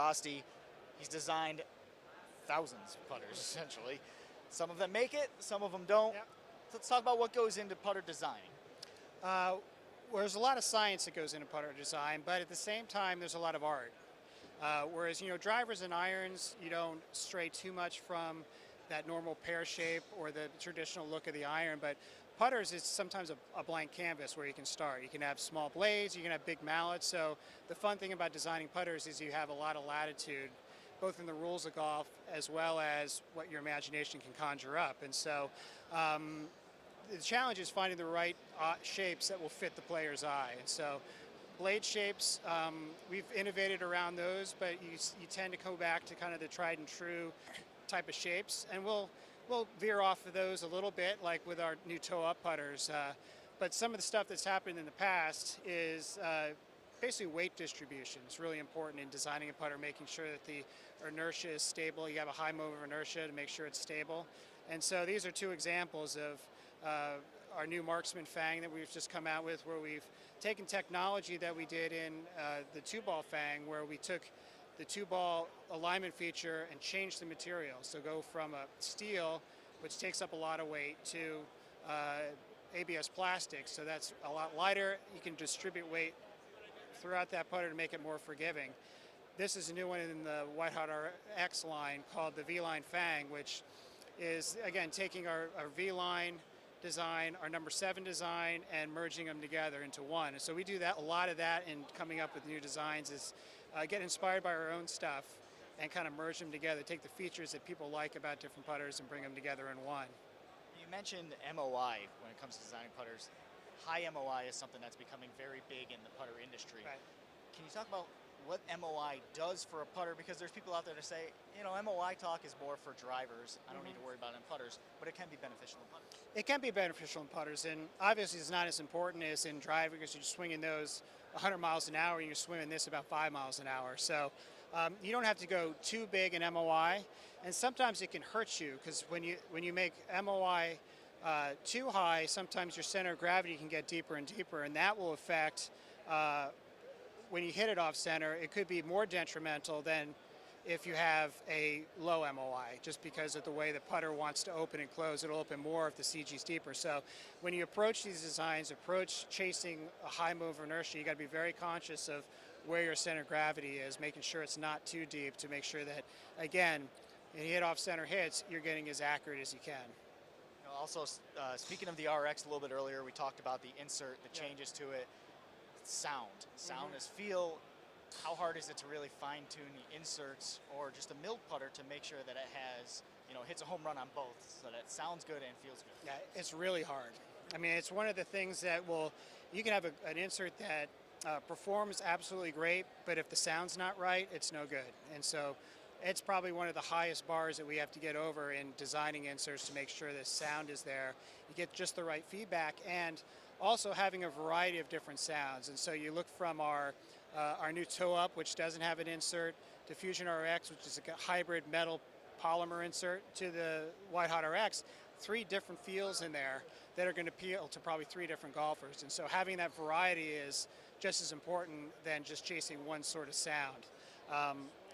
Austie, he's designed thousands of putters, essentially. Some of them make it, some of them don't. Yep. Let's talk about what goes into putter designing. There's a lot of science that goes into putter design, but at the same time, there's a lot of art. Whereas, drivers and irons, you don't stray too much from that normal pear shape or the traditional look of the iron, but putters is sometimes a blank canvas where you can start. You can have small blades, you can have big mallets, so the fun thing about designing putters is you have a lot of latitude, both in the rules of golf as well as what your imagination can conjure up. And so the challenge is finding the right shapes that will fit the player's eye. And so blade shapes, we've innovated around those, but you tend to go back to kind of the tried and true type of shapes, and we'll veer off of those a little bit, like with our new toe-up putters. But some of the stuff that's happened in the past is basically weight distribution. It's really important in designing a putter, making sure that the inertia is stable. You have a high mode of inertia to make sure it's stable. And so these are two examples of our new marksman fang that we've just come out with, where we've taken technology that we did in the two-ball fang, where we took the two-ball alignment feature and changed the material. So go from a steel, which takes up a lot of weight, to ABS plastic. So that's a lot lighter. You can distribute weight throughout that putter to make it more forgiving. This is a new one in the White Hot RX line called the V-Line Fang, which is, again, taking our V-Line design, our number 7 design, and merging them together into one. And so we do that, a lot of that, in coming up with new designs is get inspired by our own stuff and kind of merge them together, take the features that people like about different putters and bring them together in one. You mentioned MOI when it comes to designing putters. High MOI is something that's becoming very big in the putter industry. Right. Can you talk about what MOI does for a putter? Because there's people out there that say, MOI talk is more for drivers. I don't need to worry about it in putters, but it can be beneficial in putters. It can be beneficial in putters, and obviously it's not as important as in driving, because you're swinging those 100 miles an hour and you're swinging this about 5 miles an hour. So you don't have to go too big in MOI, and sometimes it can hurt you, because when you make MOI too high, sometimes your center of gravity can get deeper and deeper, and that will affect when you hit it off center. It could be more detrimental than if you have a low MOI, just because of the way the putter wants to open and close. It'll open more if the CG is deeper. So when you approach these designs, approach chasing a high move of inertia, you got to be very conscious of where your center of gravity is, making sure it's not too deep, to make sure that, again, when you hit off center hits, you're getting as accurate as you can. Also, speaking of the RX a little bit earlier, we talked about the insert, the changes to it. Sound is feel. How hard is it to really fine-tune the inserts or just a milled putter to make sure that it has, hits a home run on both, so that it sounds good and feels good? Yeah, it's really hard. I mean, it's one of the things that you can have an insert that performs absolutely great, but if the sound's not right, it's no good. And so it's probably one of the highest bars that we have to get over in designing inserts, to make sure the sound is there. You get just the right feedback, and also having a variety of different sounds. And so you look from our new toe-up, which doesn't have an insert, to Fusion RX, which is a hybrid metal polymer insert, to the White Hot RX, 3 different feels in there that are going to appeal to probably 3 different golfers. And so having that variety is just as important than just chasing one sort of sound.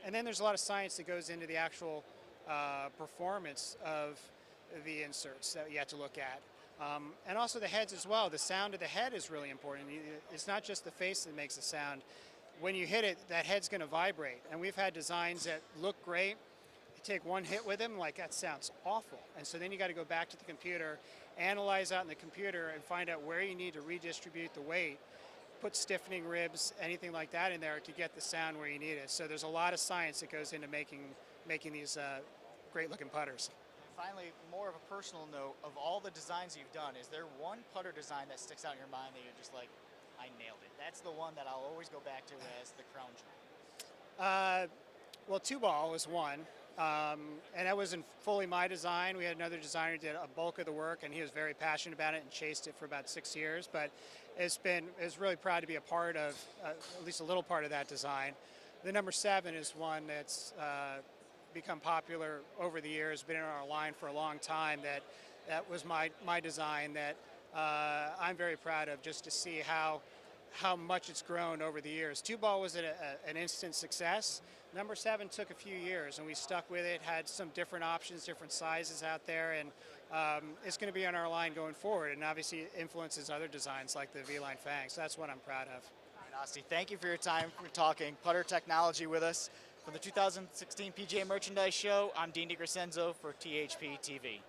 And then there's a lot of science that goes into the actual performance of the inserts that you have to look at. And also the heads as well. The sound of the head is really important. It's not just the face that makes the sound. When you hit it, that head's going to vibrate. And we've had designs that look great. You take one hit with them, like, that sounds awful. And so then you got to go back to the computer, analyze out in the computer, and find out where you need to redistribute the weight, put stiffening ribs, anything like that in there to get the sound where you need it. So there's a lot of science that goes into making these great-looking putters. Finally, more of a personal note, of all the designs you've done, is there one putter design that sticks out in your mind that you're just like, I nailed it? That's the one that I'll always go back to as the crown jewel. Well, two-ball was one, and that wasn't fully my design. We had another designer who did a bulk of the work, and he was very passionate about it and chased it for about 6 years. But it's really proud to be a part of at least a little part of that design. The number 7 is one that's become popular over the years, been in our line for a long time. That was my design that I'm very proud of, just to see how how much it's grown over the years. 2-ball was an instant success. Number 7 took a few years, and we stuck with it, had some different options, different sizes out there, and it's going to be on our line going forward, and obviously it influences other designs like the V-Line Fang, so that's what I'm proud of. All right, Austie, thank you for your time for talking putter technology with us. For the 2016 PGA Merchandise Show, I'm Dean DiCrescenzo for THP TV.